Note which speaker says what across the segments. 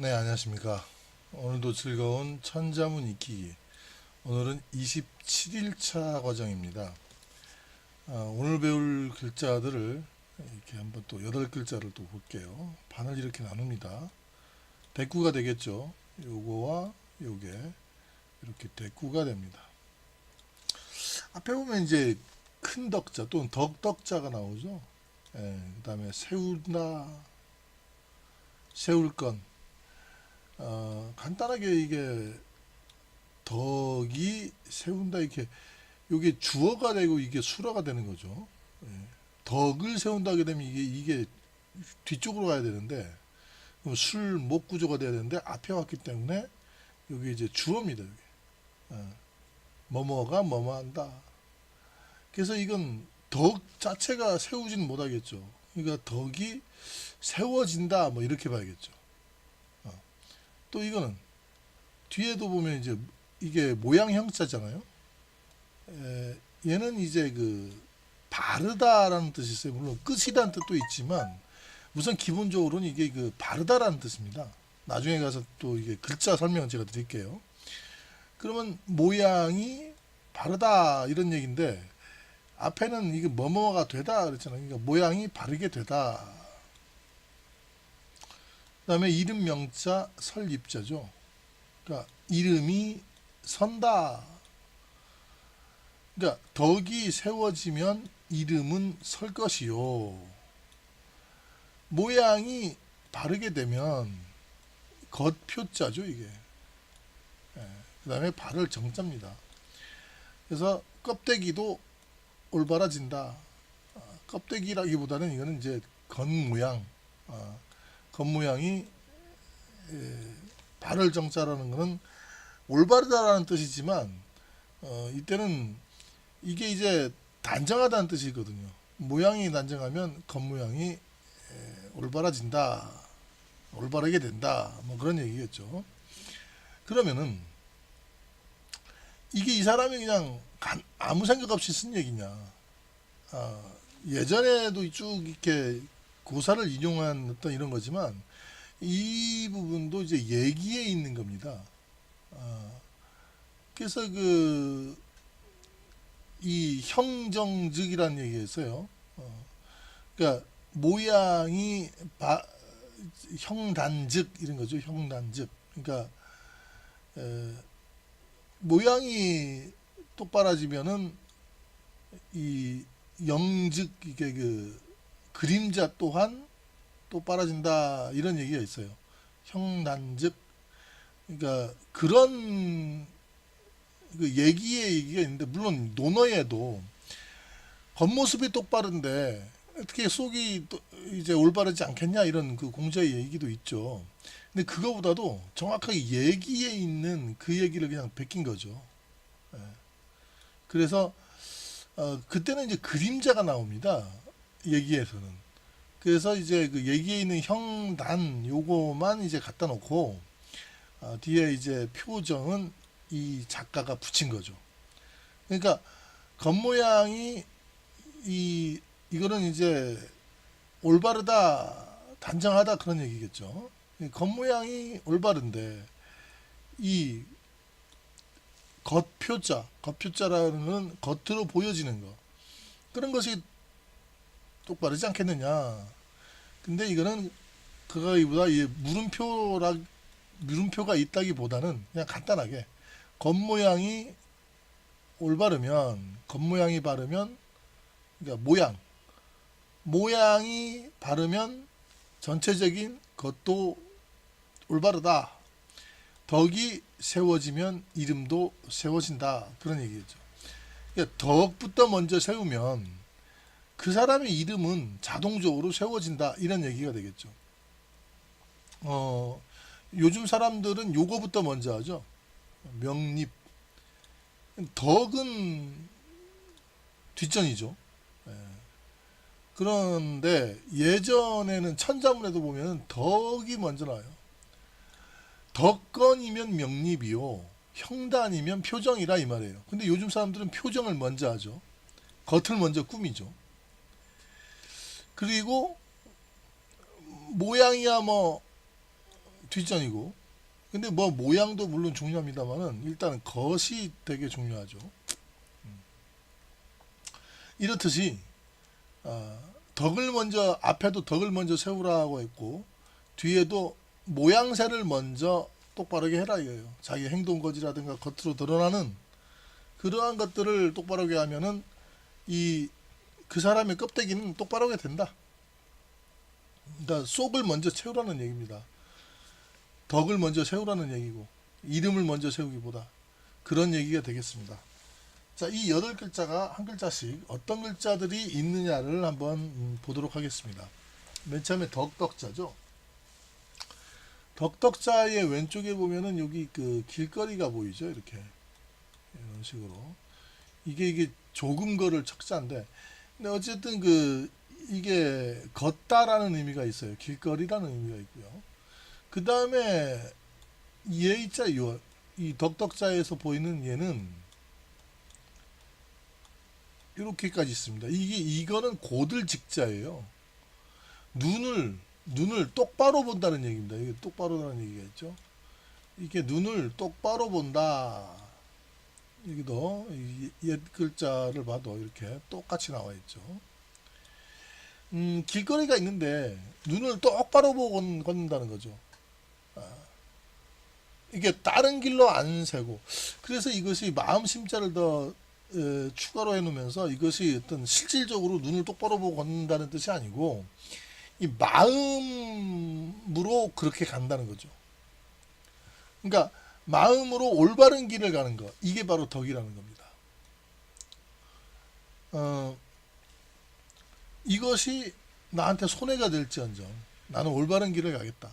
Speaker 1: 네, 안녕하십니까. 오늘도 즐거운 천자문 익히기. 오늘은 27일차 과정입니다. 오늘 배울 글자들을 이렇게 한번 또 8글자를 또 볼게요. 반을 이렇게 나눕니다. 대꾸가 되겠죠. 요거와 요게 이렇게 대꾸가 됩니다. 앞에 보면 이제 큰 덕자 또는 덕덕자가 나오죠. 예, 그 다음에 세운다, 세울 건. 간단하게 이게 덕이 세운다 이렇게 이게 주어가 되고 이게 수어가 되는 거죠. 예. 덕을 세운다 하게 되면 이게 뒤쪽으로 가야 되는데 그럼 술, 목 구조가 돼야 되는데 앞에 왔기 때문에 여기 이제 주어입니다. 여기. 뭐뭐가 뭐뭐한다. 그래서 이건 덕 자체가 세우지는 못하겠죠. 그러니까 덕이 세워진다 뭐 이렇게 봐야겠죠. 또 이거는 뒤에도 보면 이제 이게 모양 형자잖아요. 얘는 이제 그 바르다라는 뜻이 있어요. 물론 끝이라는 뜻도 있지만 우선 기본적으로는 이게 그 바르다라는 뜻입니다. 나중에 가서 또 이게 글자 설명은 제가 드릴게요. 그러면 모양이 바르다 이런 얘기인데 앞에는 이게 뭐뭐가 되다 그랬잖아요. 그러니까 모양이 바르게 되다. 그다음에 이름 명자 설입자죠. 그러니까 이름이 선다. 그러니까 덕이 세워지면 이름은 설 것이요. 모양이 바르게 되면 겉표자죠 이게. 그 다음에 발을 정자입니다. 그래서 껍데기도 올바라진다. 껍데기라기보다는 이거는 이제 겉모양. 겉모양이 발을 정자라는 것은 올바르다라는 뜻이지만 이때는 이게 이제 단정하다는 뜻이거든요. 모양이 단정하면 겉모양이 올바라진다, 올바르게 된다, 뭐 그런 얘기겠죠. 그러면은 이게 이 사람이 그냥 아무 생각 없이 쓴 얘기냐? 예전에도 쭉 이렇게 고사를 인용한 어떤 이런 거지만 이 부분도 이제 얘기에 있는 겁니다. 그래서 이 형정즉이라는 얘기가 있어요. 그러니까 모양이 형단즉 이런 거죠. 형단즉. 그러니까 모양이 똑바라지면은 이 영즉 이게 그 그림자 또한 똑바라진다 이런 얘기가 있어요. 형단즉. 그러니까 그런 그 얘기가 있는데 물론 논어에도 겉모습이 똑바른데 어떻게 속이 또 이제 올바르지 않겠냐 이런 그 공자의 얘기도 있죠. 근데 그거보다도 정확하게 얘기에 있는 그 얘기를 그냥 베낀 거죠. 예. 그래서 그때는 이제 그림자가 나옵니다. 얘기에서는. 그래서 이제 그 얘기에 있는 형단 요거만 이제 갖다 놓고 뒤에 이제 표정은 이 작가가 붙인 거죠. 그러니까 겉모양이 이거는 이제 올바르다, 단정하다 그런 얘기겠죠. 겉모양이 올바른데 이 겉표자라는 건 겉으로 보여지는 거. 그런 것이 똑바르지 않겠느냐. 근데 이거는 그거보다 물음표가 있다기보다는 그냥 간단하게 겉모양이 겉모양이 바르면 그러니까 모양이 바르면 전체적인 것도 올바르다. 덕이 세워지면 이름도 세워진다. 그런 얘기죠. 그러니까 덕부터 먼저 세우면 그 사람의 이름은 자동적으로 세워진다. 이런 얘기가 되겠죠. 요즘 사람들은 요거부터 먼저 하죠. 명립. 덕은 뒷전이죠. 예. 그런데 예전에는 천자문에도 보면 덕이 먼저 나와요. 덕건이면 명립이요. 형단이면 표정이라 이 말이에요. 근데 요즘 사람들은 표정을 먼저 하죠. 겉을 먼저 꾸미죠. 그리고 모양이야 뭐 뒷전이고. 근데 뭐 모양도 물론 중요합니다만은 일단 겉이 되게 중요하죠. 이렇듯이 덕을 먼저 앞에도 덕을 먼저 세우라고 했고 뒤에도 모양새를 먼저 똑바르게 해라 이거예요. 자기 행동 거지라든가 겉으로 드러나는 그러한 것들을 똑바르게 하면은 그 사람의 껍데기는 똑바르게 된다. 그러니까 속을 먼저 채우라는 얘기입니다. 덕을 먼저 세우라는 얘기고 이름을 먼저 세우기보다 그런 얘기가 되겠습니다. 자, 이 8글자가 한 글자씩 어떤 글자들이 있느냐를 한번 보도록 하겠습니다. 맨 처음에 덕덕자죠. 덕덕자의 왼쪽에 보면은 여기 그 길거리가 보이죠. 이렇게 이런 식으로 이게 조금 거를 척자인데 근데 어쨌든 이게 걷다라는 의미가 있어요. 길거리라는 의미가 있고요. 그 다음에 예자 이 덕덕자에서 보이는 얘는 이렇게까지 있습니다. 이거는 고들직자예요. 눈을 똑바로 본다는 얘기입니다. 이게 똑바로라는 얘기가 있죠. 이게 눈을 똑바로 본다. 여기도 옛 글자를 봐도 이렇게 똑같이 나와 있죠. 길거리가 있는데 눈을 똑바로 보고 걷는다는 거죠. 이게 다른 길로 안 세고 그래서 이것이 마음 심자를 더 추가로 해놓으면서 이것이 어떤 실질적으로 눈을 똑바로 보고 걷는다는 뜻이 아니고 이 마음으로 그렇게 간다는 거죠. 그러니까 마음으로 올바른 길을 가는 것 이게 바로 덕이라는 겁니다. 이것이 나한테 손해가 될지언정 나는 올바른 길을 가겠다.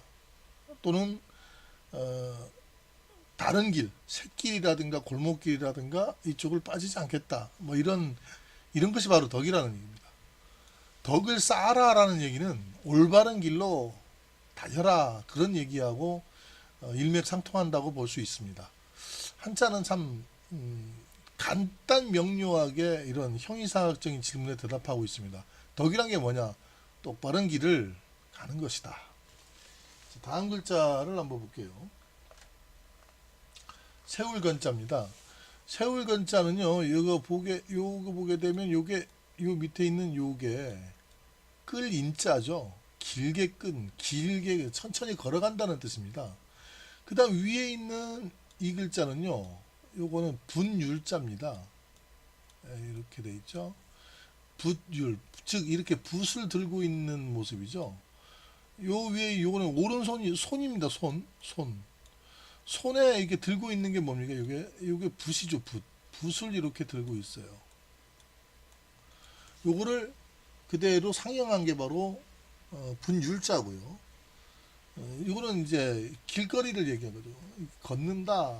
Speaker 1: 또는 다른 길, 샛길이라든가 골목길이라든가 이쪽을 빠지지 않겠다. 뭐 이런 것이 바로 덕이라는 얘기입니다. 덕을 쌓아라라는 얘기는 올바른 길로 달려라 그런 얘기하고 일맥상통한다고 볼 수 있습니다. 한자는 참 간단 명료하게 이런 형이상학적인 질문에 대답하고 있습니다. 덕이란 게 뭐냐? 똑바른 길을 가는 것이다. 다음 글자를 한번 볼게요. 세울건자입니다. 세울건자는요, 이거 보게 되면 요게 요 밑에 있는 요게 끌 인자죠. 길게 천천히 걸어간다는 뜻입니다. 그 다음 위에 있는 이 글자는요, 요거는 분율자입니다. 이렇게 돼 있죠. 붓율, 즉 이렇게 붓을 들고 있는 모습이죠. 요 위에 요거는 손입니다. 손에 이렇게 들고 있는 게 뭡니까? 요게 붓이죠. 붓을 이렇게 들고 있어요. 요거를 그대로 상영한 게 바로 분율자고요. 이거는 이제 길거리를 얘기한 거죠. 걷는다.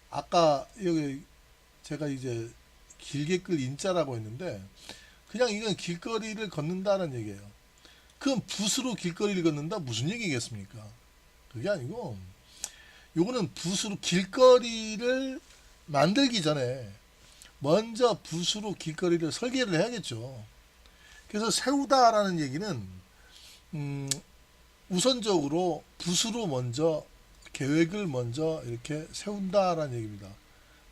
Speaker 1: 아까 여기 제가 이제 길게 끌 인자라고 했는데 그냥 이건 길거리를 걷는다는 얘기예요. 그럼 붓으로 길거리를 걷는다 무슨 얘기겠습니까? 그게 아니고 요거는 붓으로 길거리를 만들기 전에 먼저 붓으로 길거리를 설계를 해야겠죠. 그래서 세우다라는 얘기는 우선적으로 붓으로 먼저 계획을 먼저 이렇게 세운다라는 얘기입니다.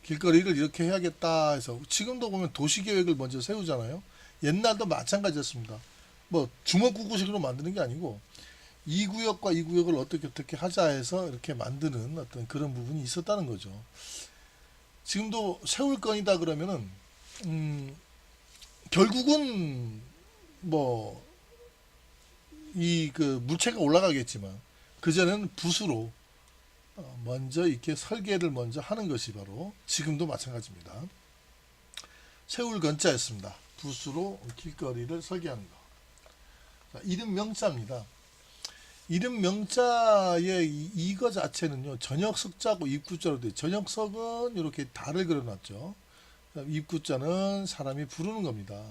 Speaker 1: 길거리를 이렇게 해야겠다 해서 지금도 보면 도시계획을 먼저 세우잖아요. 옛날도 마찬가지였습니다. 뭐 주먹구구식으로 만드는 게 아니고 이 구역과 이 구역을 어떻게 하자 해서 이렇게 만드는 어떤 그런 부분이 있었다는 거죠. 지금도 세울 건이다 그러면은 결국은 뭐 이 그 물체가 올라가겠지만 그 전에는 붓으로 먼저 이렇게 설계를 먼저 하는 것이 바로 지금도 마찬가지입니다. 세울 건자였습니다. 붓으로 길거리를 설계하는 거. 자, 이름 명자입니다. 이름 명자의 이거 자체는요, 전역석자고 입구자로 돼. 전역석은 이렇게 달을 그려놨죠. 입구자는 사람이 부르는 겁니다.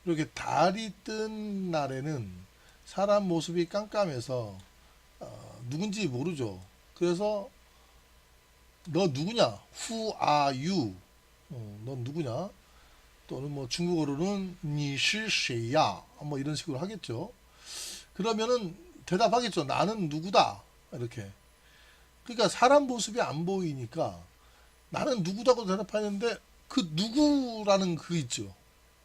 Speaker 1: 이렇게 달이 뜬 날에는 사람 모습이 깜깜해서 누군지 모르죠. 그래서 너 누구냐? Who are you? 넌 누구냐? 또는 뭐 중국어로는 你是谁呀? 뭐 이런 식으로 하겠죠. 그러면은 대답하겠죠. 나는 누구다. 이렇게. 그러니까 사람 모습이 안 보이니까 나는 누구다고 대답하는데 그 누구라는 그 있죠.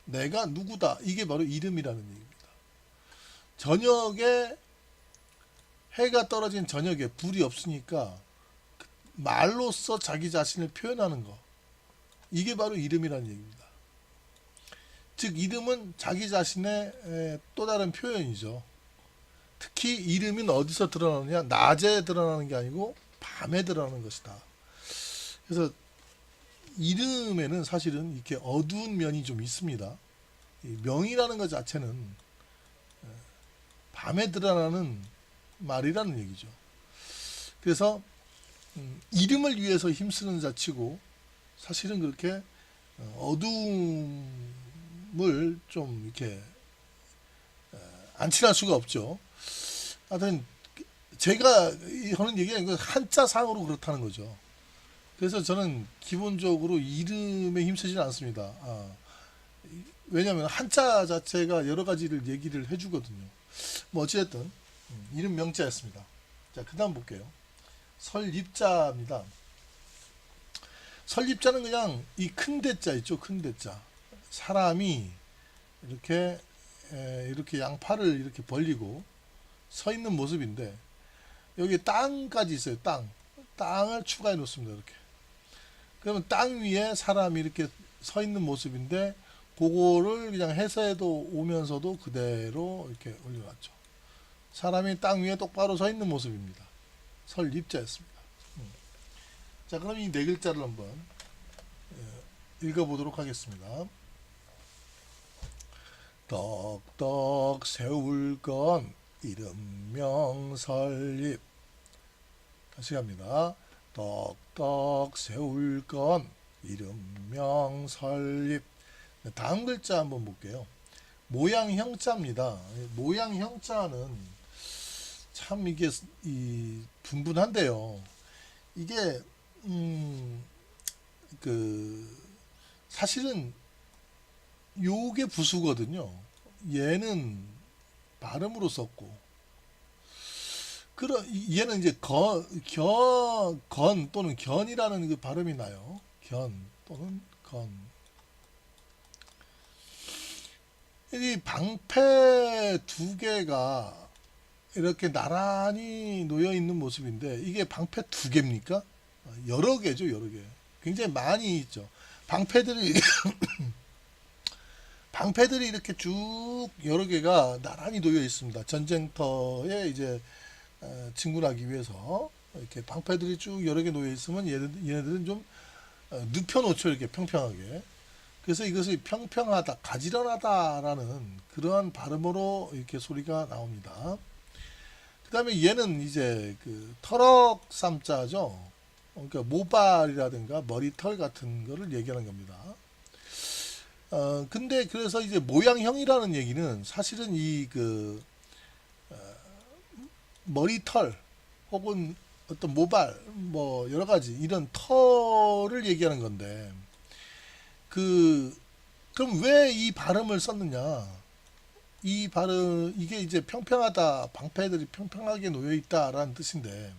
Speaker 1: 내가 누구다. 이게 바로 이름이라는 얘기입니다. 저녁에 해가 떨어진 저녁에 불이 없으니까 말로써 자기 자신을 표현하는 거. 이게 바로 이름이라는 얘기입니다. 즉 이름은 자기 자신의 또 다른 표현이죠. 특히 이름은 어디서 드러나느냐? 낮에 드러나는 게 아니고 밤에 드러나는 것이다. 그래서 이름에는 사실은 이렇게 어두운 면이 좀 있습니다. 이 명이라는 것 자체는 밤에 드러나는 말이라는 얘기죠. 그래서 이름을 위해서 힘쓰는 자치고 사실은 그렇게 어두움을 좀 이렇게 안 칠할 수가 없죠. 하여튼 제가 하는 얘기가 한자상으로 그렇다는 거죠. 그래서 저는 기본적으로 이름에 힘쓰지는 않습니다. 왜냐하면 한자 자체가 여러 가지를 얘기를 해주거든요. 뭐 어찌됐든 이름 명자였습니다. 자, 그 다음 볼게요. 설립자입니다. 설립자는 그냥 이 큰 대자 있죠. 큰 대자. 사람이 이렇게 양팔을 이렇게 벌리고 서 있는 모습인데 여기 땅까지 있어요. 땅을 추가해 놓습니다. 이렇게. 그러면 땅 위에 사람이 이렇게 서 있는 모습인데 그거를 그냥 해서도 오면서도 그대로 이렇게 올려놨죠. 사람이 땅 위에 똑바로 서 있는 모습입니다. 설립자였습니다. 자, 그럼 이 네 글자를 한번 읽어보도록 하겠습니다. 떡떡 세울 건 이름명 설립. 다시 갑니다. 떡떡 세울 건 이름명 설립. 다음 글자 한번 볼게요. 모양 형자입니다. 모양 형자는 참 이게 분분한데요. 이게 사실은 요게 부수거든요. 얘는 발음으로 썼고 얘는 이제 건 또는 견이라는 그 발음이 나요. 견 또는 건. 이 방패 두 개가 이렇게 나란히 놓여 있는 모습인데 이게 방패 두 개입니까? 여러 개죠, 여러 개. 굉장히 많이 있죠. 방패들이 이렇게 쭉 여러 개가 나란히 놓여 있습니다. 전쟁터에 이제 진군하기 위해서 이렇게 방패들이 쭉 여러 개 놓여 있으면 얘네들은 좀 눕혀놓죠. 이렇게 평평하게. 그래서 이것이 평평하다, 가지런하다라는 그러한 발음으로 이렇게 소리가 나옵니다. 그 다음에 얘는 이제 그 터럭 쌈자죠. 그러니까 모발이라든가 머리털 같은 거를 얘기하는 겁니다. 근데 그래서 이제 모양형이라는 얘기는 사실은 머리털 혹은 어떤 모발 뭐 여러 가지 이런 털을 얘기하는 건데 그럼 왜 이 발음을 썼느냐? 이 발음 이게 이제 평평하다, 방패들이 평평하게 놓여 있다라는 뜻인데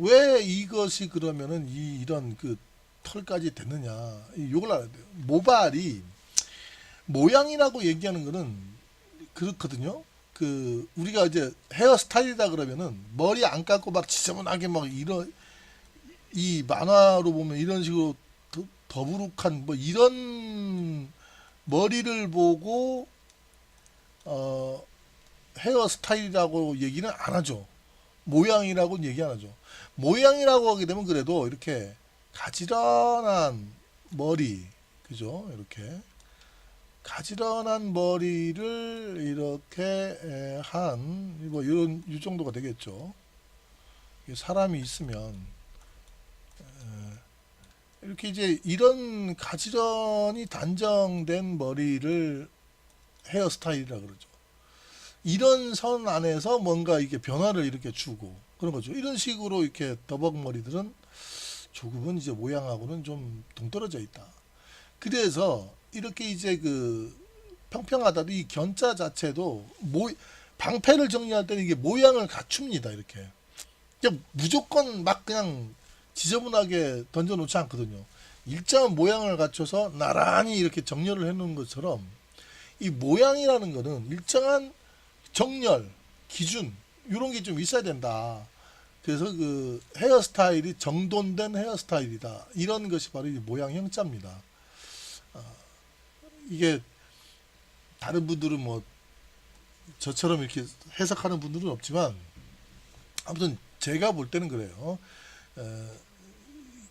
Speaker 1: 왜 이것이 그러면은 이런 그 털까지 됐느냐? 이걸 알아야 돼요. 모발이 모양이라고 얘기하는 거는 그렇거든요. 우리가 이제 헤어스타일이다 그러면은 머리 안 감고 막 지저분하게 막 이 만화로 보면 이런 식으로 더부룩한 뭐 이런 머리를 보고 헤어스타일이라고 얘기는 안 하죠. 모양이라고는 얘기 안 하죠. 모양이라고 하게 되면 그래도 이렇게 가지런한 머리, 그죠? 이렇게 가지런한 머리를 이렇게 뭐 이 정도가 되겠죠. 사람이 있으면 이렇게 이제 이런 가지런히 단정된 머리를 헤어스타일이라 그러죠. 이런 선 안에서 뭔가 이게 변화를 이렇게 주고 그런 거죠. 이런 식으로 이렇게 더벅머리들은 조금은 이제 모양하고는 좀 동떨어져 있다. 그래서 이렇게 이제 평평하다 이 견자 자체도 방패를 정리할 때는 이게 모양을 갖춥니다. 이렇게 그냥 무조건 막 그냥 지저분하게 던져놓지 않거든요. 일정한 모양을 갖춰서 나란히 이렇게 정렬을 해놓은 것처럼 이 모양이라는 거는 일정한 정렬, 기준 이런 게 좀 있어야 된다. 그래서 그 헤어스타일이 정돈된 헤어스타일이다. 이런 것이 바로 이 모양 형자입니다. 이게 다른 분들은 뭐 저처럼 이렇게 해석하는 분들은 없지만 아무튼 제가 볼 때는 그래요.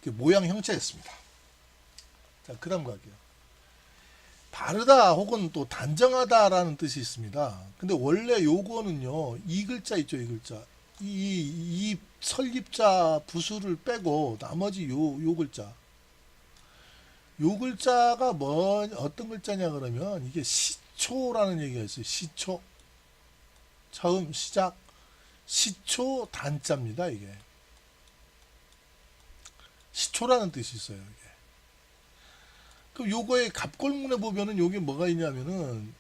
Speaker 1: 모양 형체였습니다. 자, 그 다음 갈게요. 바르다 혹은 또 단정하다라는 뜻이 있습니다. 근데 원래 요거는요, 이 글자 있죠, 이 글자. 이 설립자 부수를 빼고 나머지 요 글자. 요 글자가 어떤 글자냐 그러면 이게 시초라는 얘기가 있어요. 시초. 처음 시작. 시초 단자입니다, 이게. 시초라는 뜻이 있어요, 이게. 그럼 요거의 갑골문에 보면은 여기 뭐가 있냐면은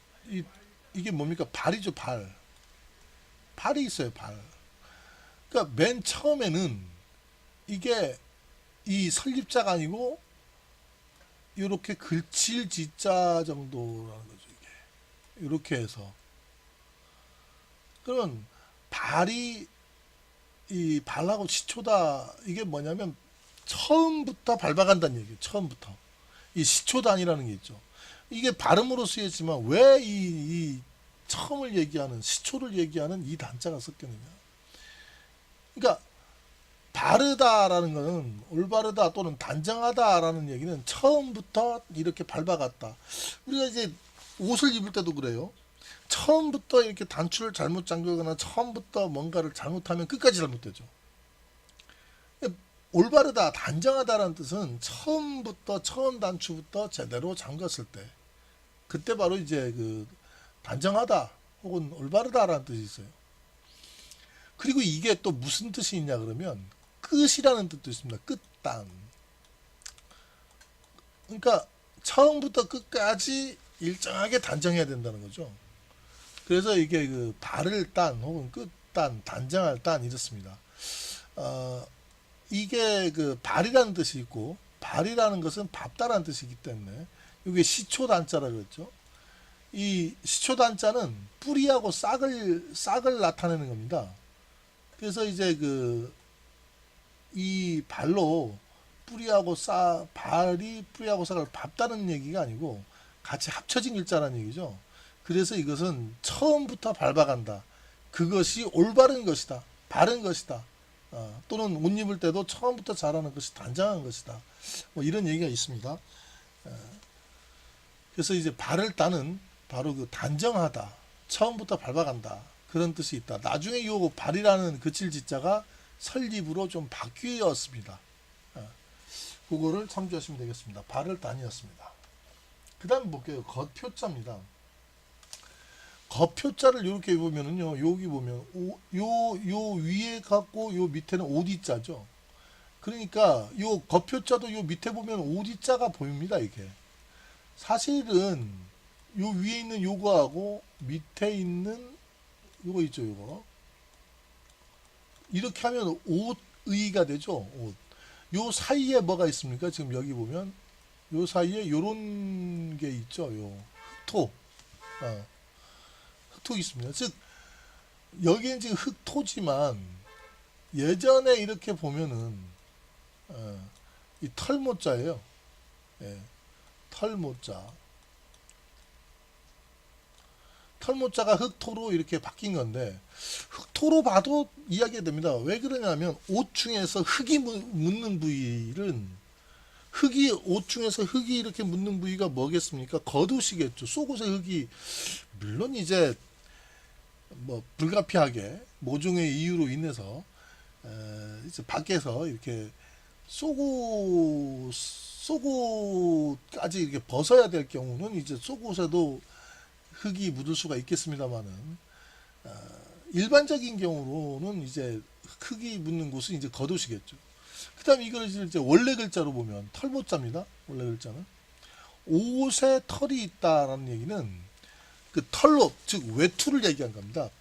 Speaker 1: 이게 뭡니까? 발이죠, 발. 발이 있어요, 발. 그러니까 맨 처음에는 이게 이 설립자가 아니고 이렇게 글칠 지자 정도라는 거죠, 이게. 이렇게 해서. 그러면 발이 이 발하고 시초다 이게 뭐냐면 처음부터 밟아간다는 얘기예요. 처음부터. 이 시초단이라는 게 있죠. 이게 발음으로 쓰였지만 왜 이 처음을 얘기하는 시초를 얘기하는 이 단자가 섞였느냐. 그러니까 바르다라는 것은 올바르다 또는 단정하다라는 얘기는 처음부터 이렇게 밟아갔다. 우리가 이제 옷을 입을 때도 그래요. 처음부터 이렇게 단추를 잘못 잠그거나 처음부터 뭔가를 잘못하면 끝까지 잘못되죠. 올바르다, 단정하다라는 뜻은 처음부터 처음 단추부터 제대로 잠갔을 때 그때 바로 이제 그 단정하다 혹은 올바르다라는 뜻이 있어요. 그리고 이게 또 무슨 뜻이 있냐 그러면 끝이라는 뜻도 있습니다. 끝단. 그러니까 처음부터 끝까지 일정하게 단정해야 된다는 거죠. 그래서 이게 그 발을 딴 혹은 끝단, 단정할 딴 이렇습니다. 이게 그 발이라는 뜻이 있고 발이라는 것은 밟다라는 뜻이기 때문에 이게 시초단자라 그랬죠. 이 시초단자는 뿌리하고 싹을 나타내는 겁니다. 그래서 이제 그 이 발로 발이 뿌리하고 싹을 밟다는 얘기가 아니고 같이 합쳐진 글자라는 얘기죠. 그래서 이것은 처음부터 밟아간다. 그것이 올바른 것이다. 바른 것이다. 또는 옷 입을 때도 처음부터 잘하는 것이 단정한 것이다. 뭐 이런 얘기가 있습니다. 그래서 이제 발을 따는 바로 그 단정하다. 처음부터 밟아간다. 그런 뜻이 있다. 나중에 요 발이라는 그칠 지자가 설립으로 좀 바뀌었습니다. 그거를 참조하시면 되겠습니다. 발을 단이었습니다. 그 다음 볼게요. 겉표자입니다. 겉표자를 이렇게 보면은요, 여기 보면 요 위에 갖고 요 밑에는 오디자죠. 그러니까 요 겉표자도 요 밑에 보면 오디자가 보입니다. 이게 사실은 요 위에 있는 요거하고 밑에 있는 요거 있죠, 요거 이렇게 하면 옷의가 되죠. 옷. 요 사이에 뭐가 있습니까? 지금 여기 보면 요 사이에 요런 게 있죠. 요 흑토. 흑토 있습니다. 즉 여기는 지금 흑토지만 예전에 이렇게 보면은 이 털모자예요. 예, 털모자. 털모자가 흑토로 이렇게 바뀐 건데 흑토로 봐도 이야기가 됩니다. 왜 그러냐면 옷 중에서 흙이 묻는 부위는 옷 중에서 흙이 이렇게 묻는 부위가 뭐겠습니까? 겉옷이겠죠. 속옷의 흙이 물론 이제 뭐 불가피하게 모종의 이유로 인해서 이제 밖에서 이렇게 속옷까지 이렇게 벗어야 될 경우는 이제 속옷에도 흙이 묻을 수가 있겠습니다만은 일반적인 경우로는 이제 흙이 묻는 곳은 이제 겉옷이겠죠. 그다음 이걸 이제 원래 글자로 보면 털모자입니다. 원래 글자는 옷에 털이 있다라는 얘기는 그 털로 즉 외투를 얘기한 겁니다.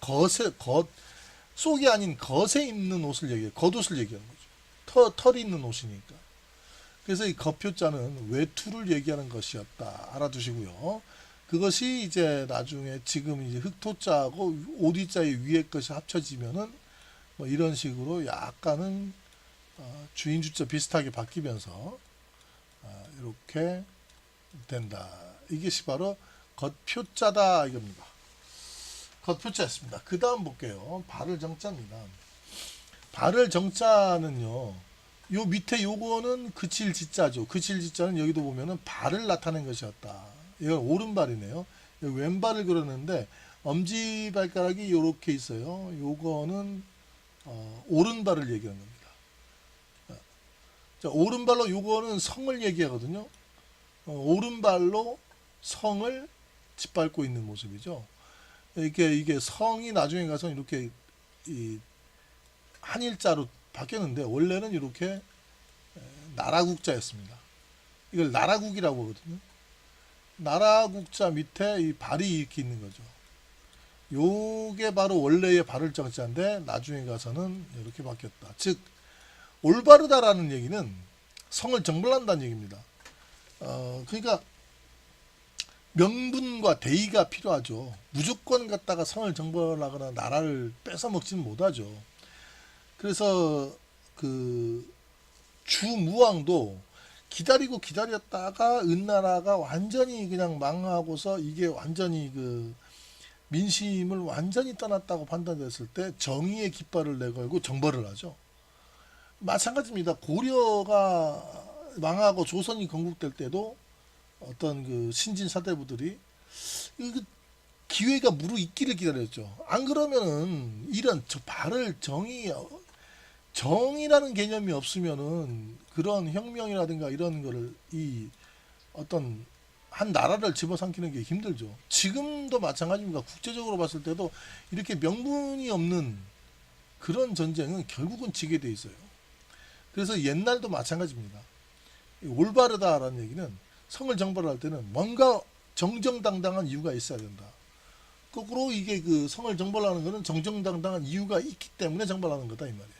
Speaker 1: 속이 아닌 겉에 입는 옷을 얘기해요. 겉옷을 얘기하는 거죠. 털이 있는 옷이니까. 그래서 이 겉표자는 외투를 얘기하는 것이었다. 알아두시고요. 그것이 이제 나중에 지금 이제 흑토자하고 오디자의 위에 것이 합쳐지면은 뭐 이런 식으로 약간은 주인 주자 비슷하게 바뀌면서 이렇게 된다. 이것이 바로 겉표자다 이겁니다. 겉표자였습니다. 그 다음 볼게요. 발을 정자입니다. 발을 정자는요. 요 밑에 요거는 그칠 지자죠. 그칠 지자는 여기도 보면은 발을 나타낸 것이었다. 이건 오른발이네요. 왼발을 그렸는데 엄지발가락이 이렇게 있어요. 요거는 오른발을 얘기하는 겁니다. 자, 오른발로 요거는 성을 얘기하거든요. 오른발로 성을 짓밟고 있는 모습이죠. 이게 성이 나중에 가서 이렇게 이 한일자로 바뀌었는데 원래는 이렇게 나라국자였습니다. 이걸 나라국이라고 하거든요. 나라국자 밑에 이 발이 이렇게 있는 거죠. 요게 바로 원래의 발을 정자인데 나중에 가서는 이렇게 바뀌었다. 즉 올바르다라는 얘기는 성을 정벌한다는 얘기입니다. 그러니까 명분과 대의가 필요하죠. 무조건 갖다가 성을 정벌하거나 나라를 뺏어 먹지는 못하죠. 그래서 그 주무왕도 기다리고 기다렸다가 은나라가 완전히 그냥 망하고서 이게 완전히 그 민심을 완전히 떠났다고 판단됐을 때 정의의 깃발을 내걸고 정벌을 하죠. 마찬가지입니다. 고려가 망하고 조선이 건국될 때도 어떤 그 신진 사대부들이 그 기회가 무르익기를 기다렸죠. 안 그러면은 이런 저 발을 정의라는 개념이 없으면은 그런 혁명이라든가 이런 거를 이 어떤 한 나라를 집어삼키는 게 힘들죠. 지금도 마찬가지입니다. 국제적으로 봤을 때도 이렇게 명분이 없는 그런 전쟁은 결국은 지게 돼 있어요. 그래서 옛날도 마찬가지입니다. 올바르다라는 얘기는 성을 정벌할 때는 뭔가 정정당당한 이유가 있어야 된다. 거꾸로 이게 그 성을 정벌하는 것은 정정당당한 이유가 있기 때문에 정벌하는 거다 이 말이에요.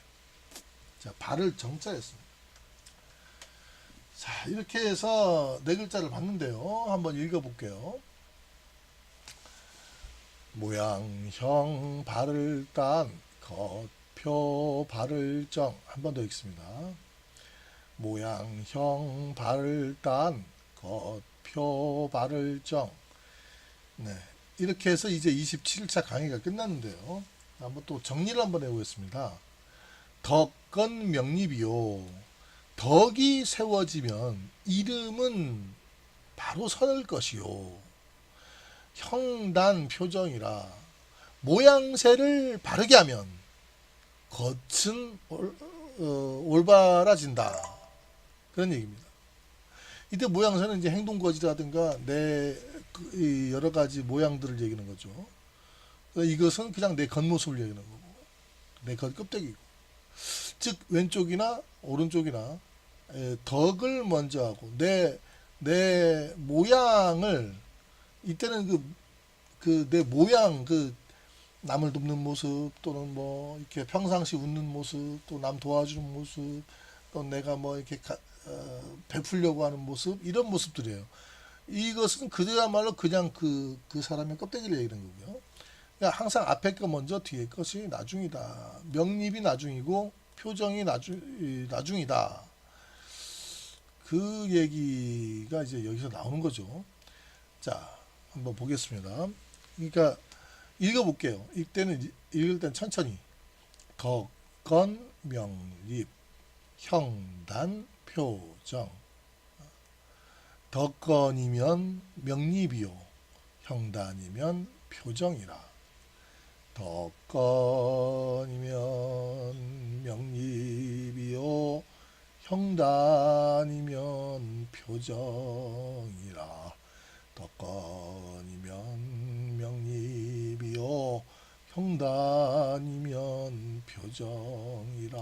Speaker 1: 자, 발을 정자였습니다. 자, 이렇게 해서 네 글자를 봤는데요. 한번 읽어볼게요. 모양형 발을 딴 겉표 발을 정. 한 번 더 읽습니다. 모양형 발을 딴 겉표 발을 정. 네, 이렇게 해서 이제 27차 강의가 끝났는데요. 한번 또 정리를 한번 해보겠습니다. 덕건 명립이요. 덕이 세워지면 이름은 바로 설 것이요. 형단 표정이라 모양새를 바르게 하면 겉은 올바라진다. 그런 얘기입니다. 이때 모양새는 이제 행동거지라든가 내 여러 가지 모양들을 얘기하는 거죠. 이것은 그냥 내 겉모습을 얘기하는 거고 내 겉껍데기고, 즉 왼쪽이나 오른쪽이나 덕을 먼저 하고 내 모양을 이때는 내 모양 남을 돕는 모습 또는 뭐 이렇게 평상시 웃는 모습 또 남 도와주는 모습 또 내가 뭐 이렇게 베풀려고 하는 모습 이런 모습들이에요. 이것은 그야말로 그냥 그 사람의 껍데기를 얘기하는 거고요. 그러니까 항상 앞에 거 먼저 뒤에 것이 나중이다. 명립이 나중이고 표정이 나중이다. 그 얘기가 이제 여기서 나오는 거죠. 자, 한번 보겠습니다. 그러니까 읽어볼게요. 읽을 땐 천천히. 덕건 명립 형단 표정. 덕건이면 명립이요. 형단이면 표정이라. 덕건이면 명립이요. 형단이면 표정이라. 덕건이면 명립이요. 형단이면 표정이라.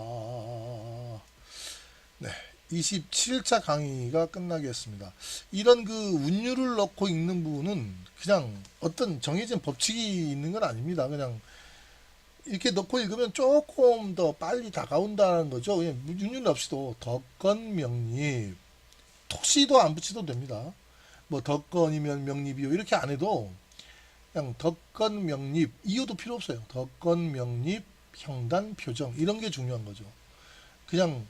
Speaker 1: 네, 27차 강의가 끝나겠습니다. 이런 그 운율을 넣고 읽는 부분은 그냥 어떤 정해진 법칙이 있는 건 아닙니다. 그냥 이렇게 넣고 읽으면 조금 더 빨리 다가온다는 거죠. 그냥 윤율 없이도 덕건 명립, 토시도 안 붙여도 됩니다. 뭐 덕건이면 명립이요 이렇게 안 해도 그냥 덕건 명립 이유도 필요 없어요. 덕건 명립 형단 표정 이런 게 중요한 거죠. 그냥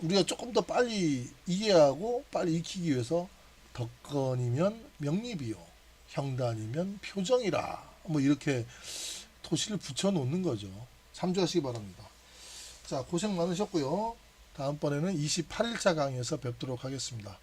Speaker 1: 우리가 조금 더 빨리 이해하고 빨리 익히기 위해서 덕건이면 명립이요 형단이면 표정이라 뭐 이렇게 토시를 붙여 놓는 거죠. 참조하시기 바랍니다. 자, 고생 많으셨고요. 다음번에는 28일차 강의에서 뵙도록 하겠습니다.